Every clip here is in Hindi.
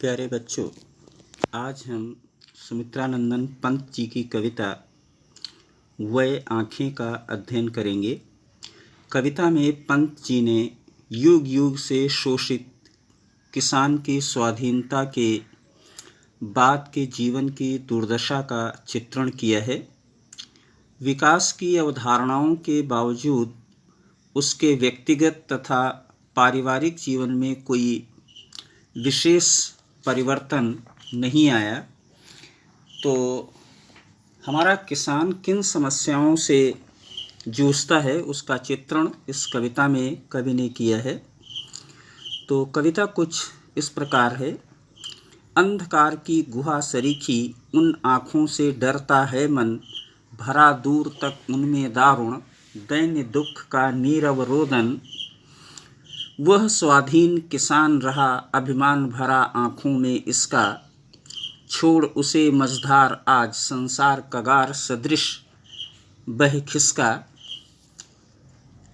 प्यारे बच्चों, आज हम सुमित्रानंदन पंत जी की कविता वह आँखें का अध्ययन करेंगे। कविता में पंत जी ने युग युग से शोषित किसान की स्वाधीनता के बाद के जीवन की दुर्दशा का चित्रण किया है। विकास की अवधारणाओं के बावजूद उसके व्यक्तिगत तथा पारिवारिक जीवन में कोई विशेष परिवर्तन नहीं आया। तो हमारा किसान किन समस्याओं से जूझता है उसका चित्रण इस कविता में कवि ने किया है। तो कविता कुछ इस प्रकार है। अंधकार की गुहा सरीखी उन आँखों से डरता है मन, भरा दूर तक उनमें दारुण दैन्य दुख का नीरव रोदन। वह स्वाधीन किसान रहा अभिमान भरा आँखों में इसका, छोड़ उसे मझधार आज संसार कगार सदृश बह खिसका।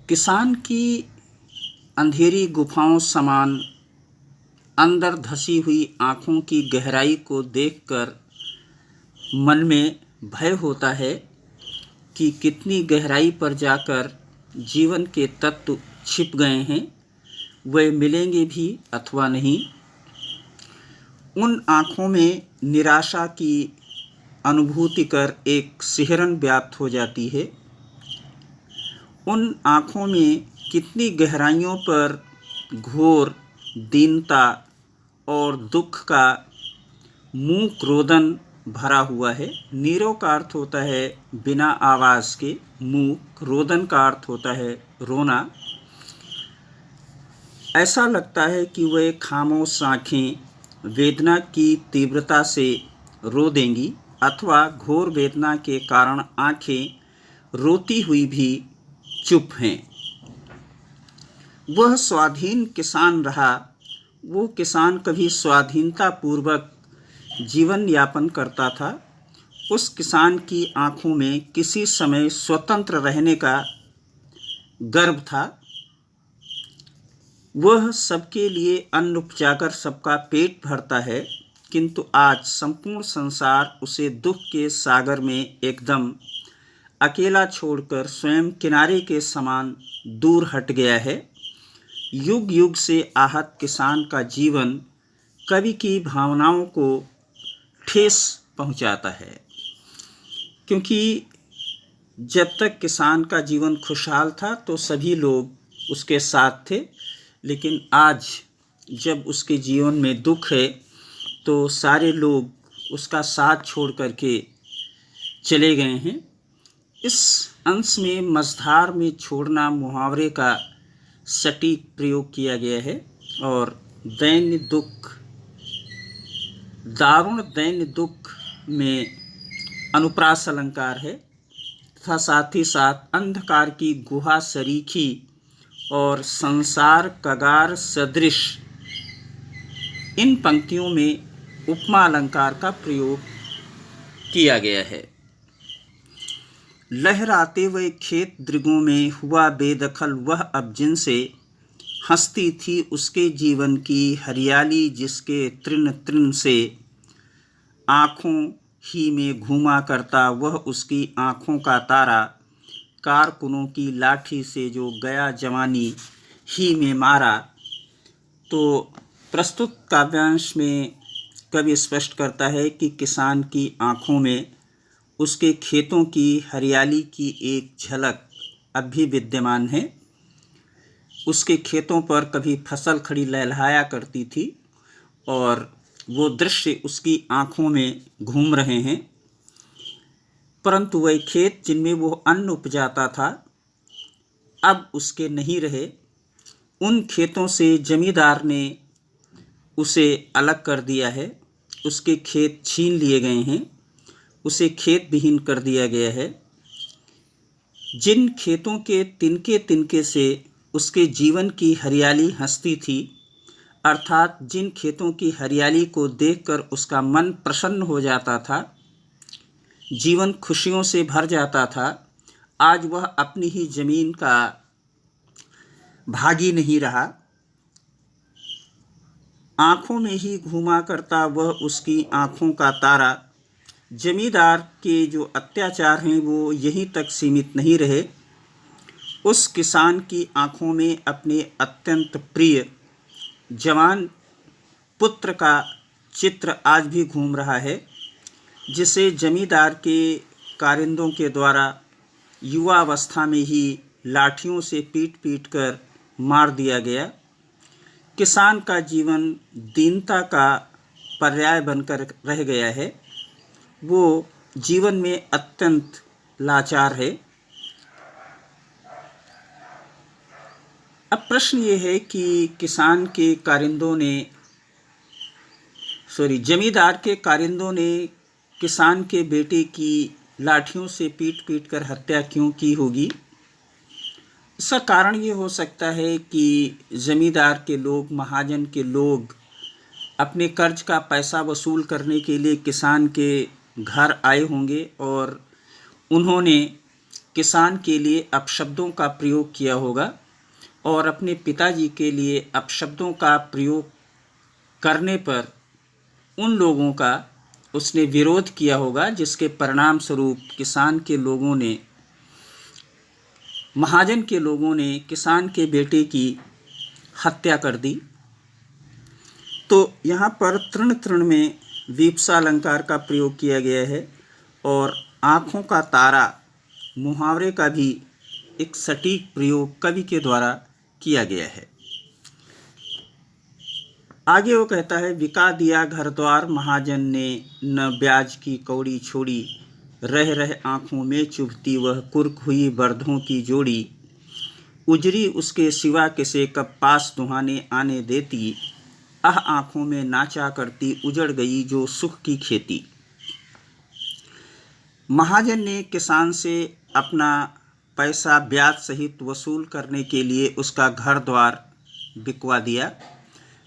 किसान की अंधेरी गुफाओं समान अंदर धसी हुई आँखों की गहराई को देखकर मन में भय होता है कि कितनी गहराई पर जाकर जीवन के तत्व छिप गए हैं, वे मिलेंगे भी अथवा नहीं। उन आँखों में निराशा की अनुभूति कर एक सिहरन व्याप्त हो जाती है। उन आँखों में कितनी गहराइयों पर घोर दीनता और दुख का मूक रोदन भरा हुआ है। नीरव का अर्थ होता है बिना आवाज़ के, मूक रोदन का अर्थ होता है रोना। ऐसा लगता है कि वे खामोश आँखें वेदना की तीव्रता से रो देंगी अथवा घोर वेदना के कारण आँखें रोती हुई भी चुप हैं। वह स्वाधीन किसान रहा। वो किसान कभी स्वाधीनता पूर्वक जीवन यापन करता था। उस किसान की आँखों में किसी समय स्वतंत्र रहने का गर्व था। वह सबके लिए अन्न उपजाकर सबका पेट भरता है, किंतु आज संपूर्ण संसार उसे दुख के सागर में एकदम अकेला छोड़कर स्वयं किनारे के समान दूर हट गया है। युग युग से आहत किसान का जीवन कवि की भावनाओं को ठेस पहुंचाता है, क्योंकि जब तक किसान का जीवन खुशहाल था तो सभी लोग उसके साथ थे, लेकिन आज जब उसके जीवन में दुख है तो सारे लोग उसका साथ छोड़ करके चले गए हैं। इस अंश में मझधार में छोड़ना मुहावरे का सटीक प्रयोग किया गया है और दैन्य दुख, दारुण दैन्य दुख में अनुप्रास अलंकार है तथा साथ ही साथ अंधकार की गुहा सरीखी और संसार कगार सदृश, इन पंक्तियों में उपमा अलंकार का प्रयोग किया गया है। लहराते हुए खेत दृगों में हुआ बेदखल वह अब जिनसे, हंसती थी उसके जीवन की हरियाली जिसके तृण तृण से, आँखों ही में घूमा करता वह उसकी आँखों का तारा, कारकुनों की लाठी से जो गया जवानी ही में मारा। तो प्रस्तुत काव्यांश में कवि स्पष्ट करता है कि किसान की आँखों में उसके खेतों की हरियाली की एक झलक अब भी विद्यमान है। उसके खेतों पर कभी फसल खड़ी लहलहाया करती थी और वो दृश्य उसकी आँखों में घूम रहे हैं, परंतु वह खेत जिनमें वो अन्न उपजाता था अब उसके नहीं रहे। उन खेतों से जमींदार ने उसे अलग कर दिया है, उसके खेत छीन लिए गए हैं, उसे खेत विहीन कर दिया गया है। जिन खेतों के तिनके तिनके से उसके जीवन की हरियाली हंसती थी, अर्थात जिन खेतों की हरियाली को देखकर उसका मन प्रसन्न हो जाता था, जीवन खुशियों से भर जाता था, आज वह अपनी ही जमीन का भागी नहीं रहा। आँखों में ही घूमा करता वह उसकी आँखों का तारा। जमींदार के जो अत्याचार हैं वो यहीं तक सीमित नहीं रहे। उस किसान की आँखों में अपने अत्यंत प्रिय जवान पुत्र का चित्र आज भी घूम रहा है, जिसे जमींदार के कारिंदों के द्वारा युवावस्था में ही लाठियों से पीट पीट कर मार दिया गया। किसान का जीवन दीनता का पर्याय बनकर रह गया है। वो जीवन में अत्यंत लाचार है। अब प्रश्न ये है कि जमींदार के कारिंदों ने किसान के बेटे की लाठियों से पीट पीट कर हत्या क्यों की होगी? इसका कारण ये हो सकता है कि जमींदार के लोग, महाजन के लोग अपने कर्ज का पैसा वसूल करने के लिए किसान के घर आए होंगे और उन्होंने किसान के लिए अपशब्दों का प्रयोग किया होगा और अपने पिताजी के लिए अपशब्दों का प्रयोग करने पर उन लोगों का उसने विरोध किया होगा, जिसके परिणाम स्वरूप महाजन के लोगों ने किसान के बेटे की हत्या कर दी। तो यहाँ पर तृण तृण में वीप्सा अलंकार का प्रयोग किया गया है और आँखों का तारा मुहावरे का भी एक सटीक प्रयोग कवि के द्वारा किया गया है। आगे वो कहता है, बिका दिया घर द्वार महाजन ने, न ब्याज की कौड़ी छोड़ी, रह रह आँखों में चुभती वह कुर्क हुई बर्धों की जोड़ी, उजरी उसके सिवा किसे कब पास दुहाने आने देती, आँखों में नाचा करती उजड़ गई जो सुख की खेती। महाजन ने किसान से अपना पैसा ब्याज सहित वसूल करने के लिए उसका घर द्वार बिकवा दिया।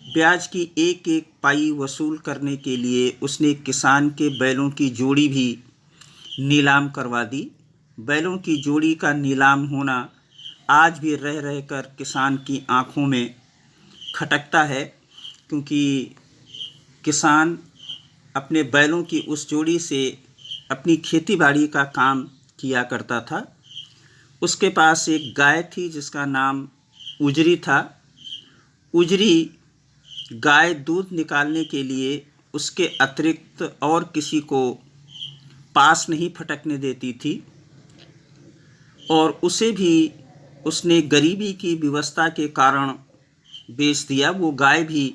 ब्याज की एक एक पाई वसूल करने के लिए उसने किसान के बैलों की जोड़ी भी नीलाम करवा दी। बैलों की जोड़ी का नीलाम होना आज भी रह रह कर किसान की आंखों में खटकता है, क्योंकि किसान अपने बैलों की उस जोड़ी से अपनी खेती बाड़ी का काम किया करता था। उसके पास एक गाय थी जिसका नाम उजरी था। उजरी गाय दूध निकालने के लिए उसके अतिरिक्त और किसी को पास नहीं फटकने देती थी और उसे भी उसने गरीबी की व्यवस्था के कारण बेच दिया। वो गाय भी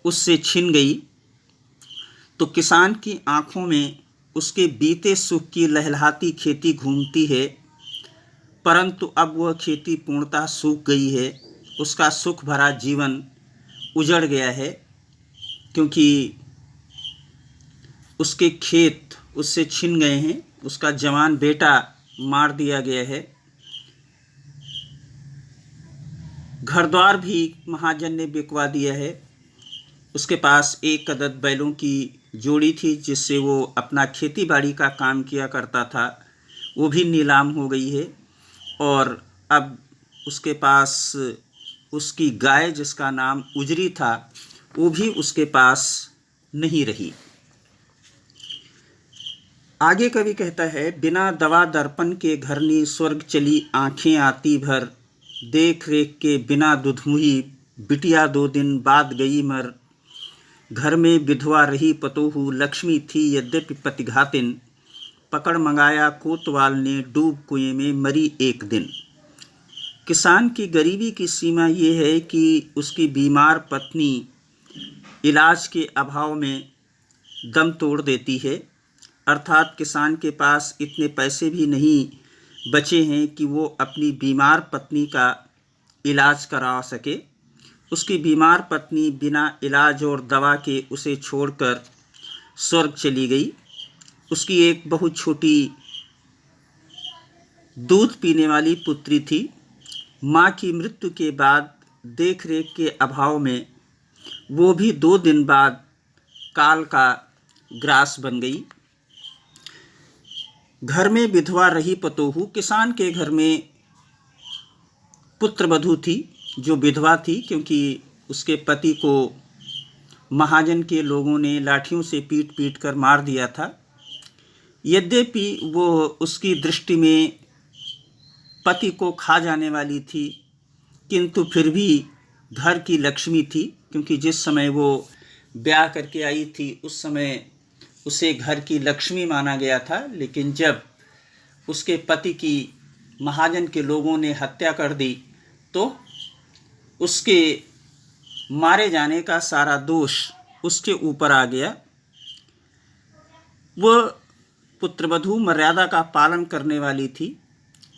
उससे छिन गई। तो किसान की आंखों में उसके बीते सुख की लहलहाती खेती घूमती है, परंतु अब वह खेती पूर्णतः सूख गई है। उसका सुख भरा जीवन उजड़ गया है, क्योंकि उसके खेत उससे छिन गए हैं। उसका जवान बेटा मार दिया गया है। घर द्वार भी महाजन ने बिकवा दिया है। उसके पास एक अदद बैलों की जोड़ी थी जिससे वो अपना खेती बाड़ी का काम किया करता था, वो भी नीलाम हो गई है। और अब उसके पास उसकी गाय जिसका नाम उजरी था वो भी उसके पास नहीं रही। आगे कवि कहता है, बिना दवा दर्पण के घरनी स्वर्ग चली आँखें आती भर, देख रेख के बिना दुधमुही बिटिया 2 दिन बाद गई मर, घर में विधवा रही पतोहू लक्ष्मी थी यद्यपि पतिघातिन, पकड़ मंगाया कोतवाल ने डूब कुएं में मरी एक दिन। किसान की गरीबी की सीमा ये है कि उसकी बीमार पत्नी इलाज के अभाव में दम तोड़ देती है, अर्थात किसान के पास इतने पैसे भी नहीं बचे हैं कि वो अपनी बीमार पत्नी का इलाज करा सके। उसकी बीमार पत्नी बिना इलाज और दवा के उसे छोड़कर स्वर्ग चली गई। उसकी एक बहुत छोटी दूध पीने वाली पुत्री थी। माँ की मृत्यु के बाद देख रेख के अभाव में वो भी 2 दिन बाद काल का ग्रास बन गई। घर में विधवा रही पतोहू, किसान के घर में पुत्रवधू थी जो विधवा थी, क्योंकि उसके पति को महाजन के लोगों ने लाठियों से पीट पीट कर मार दिया था। यद्यपि वो उसकी दृष्टि में पति को खा जाने वाली थी, किंतु फिर भी घर की लक्ष्मी थी, क्योंकि जिस समय वो ब्याह करके आई थी उस समय उसे घर की लक्ष्मी माना गया था। लेकिन जब उसके पति की महाजन के लोगों ने हत्या कर दी तो उसके मारे जाने का सारा दोष उसके ऊपर आ गया। वह पुत्रवधू मर्यादा का पालन करने वाली थी,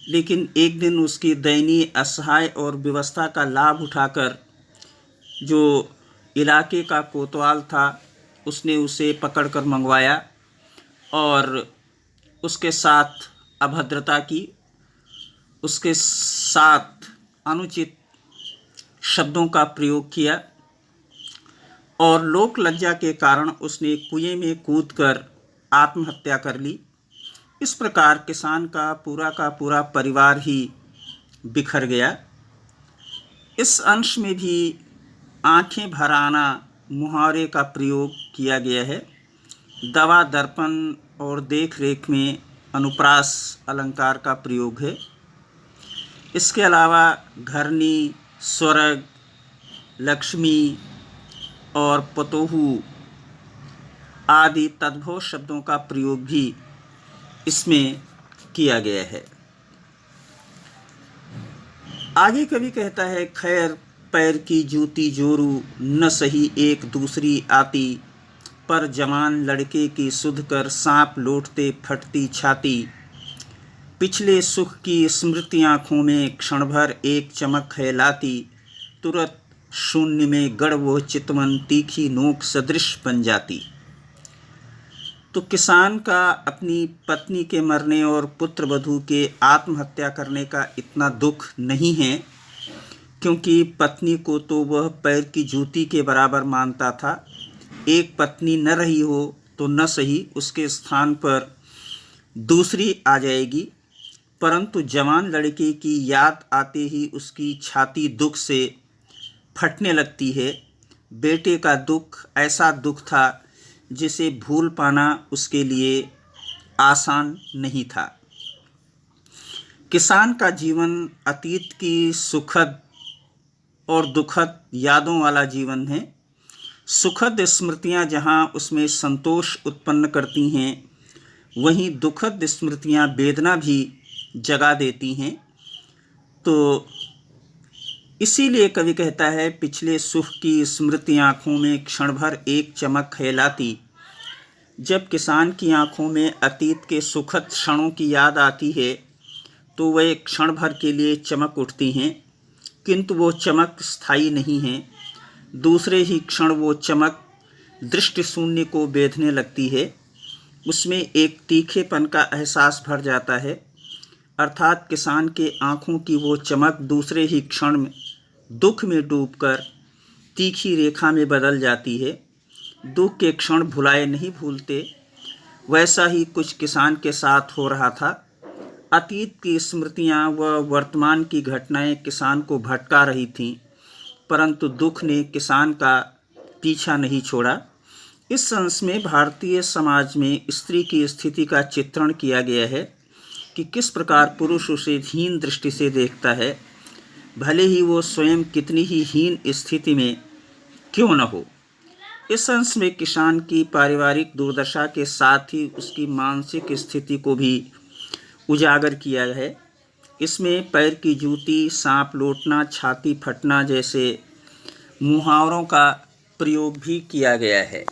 लेकिन एक दिन उसकी दयनीय असहाय और व्यवस्था का लाभ उठाकर जो इलाके का कोतवाल था उसने उसे पकड़कर मंगवाया और उसके साथ अभद्रता की, उसके साथ अनुचित शब्दों का प्रयोग किया और लोक लज्जा के कारण उसने कुएं में कूदकर आत्महत्या कर ली। इस प्रकार किसान का पूरा परिवार ही बिखर गया। इस अंश में भी आंखें भर आना मुहावरे का प्रयोग किया गया है। दवा दर्पण और देख रेख में अनुप्रास अलंकार का प्रयोग है। इसके अलावा घरनी, स्वर्ग, लक्ष्मी और पतोहू आदि तद्भव शब्दों का प्रयोग भी इसमें किया गया है। आगे कवि कहता है, खैर पैर की जूती जोरू न सही एक दूसरी आती, पर जवान लड़के की सुध कर सांप लौटते फटती छाती, पिछले सुख की स्मृति आँखों में क्षण भर एक चमक है लाती, तुरंत शून्य में गड़ वो चितवन तीखी नोक सदृश बन जाती। तो किसान का अपनी पत्नी के मरने और पुत्रवधू के आत्महत्या करने का इतना दुख नहीं है, क्योंकि पत्नी को तो वह पैर की जूती के बराबर मानता था। एक पत्नी न रही हो तो न सही उसके स्थान पर दूसरी आ जाएगी, परंतु जवान लड़के की याद आते ही उसकी छाती दुख से फटने लगती है। बेटे का दुख ऐसा दुख था जिसे भूल पाना उसके लिए आसान नहीं था। किसान का जीवन अतीत की सुखद और दुखद यादों वाला जीवन है। सुखद स्मृतियां जहां उसमें संतोष उत्पन्न करती हैं, वहीं दुखद स्मृतियां वेदना भी जगा देती हैं। तो इसीलिए कवि कहता है, पिछले सुख की स्मृति आँखों में क्षण भर एक चमक खिलाती। जब किसान की आँखों में अतीत के सुखद क्षणों की याद आती है तो वह एक क्षण भर के लिए चमक उठती हैं, किंतु वो चमक स्थायी नहीं है। दूसरे ही क्षण वो चमक दृष्टि शून्य को बेधने लगती है। उसमें एक तीखेपन का एहसास भर जाता है, अर्थात किसान के आँखों की वो चमक दूसरे ही क्षण में दुख में डूबकर तीखी रेखा में बदल जाती है। दुख के क्षण भुलाए नहीं भूलते, वैसा ही कुछ किसान के साथ हो रहा था। अतीत की स्मृतियाँ व वर्तमान की घटनाएं किसान को भटका रही थीं, परंतु दुख ने किसान का पीछा नहीं छोड़ा। इस अंश में भारतीय समाज में स्त्री की स्थिति का चित्रण किया गया है कि किस प्रकार पुरुष उसे हीन दृष्टि से देखता है, भले ही वो स्वयं कितनी ही हीन स्थिति में क्यों न हो। इस अंश में किसान की पारिवारिक दुर्दशा के साथ ही उसकी मानसिक स्थिति को भी उजागर किया है। इसमें पैर की जूती, सांप लौटना, छाती फटना जैसे मुहावरों का प्रयोग भी किया गया है।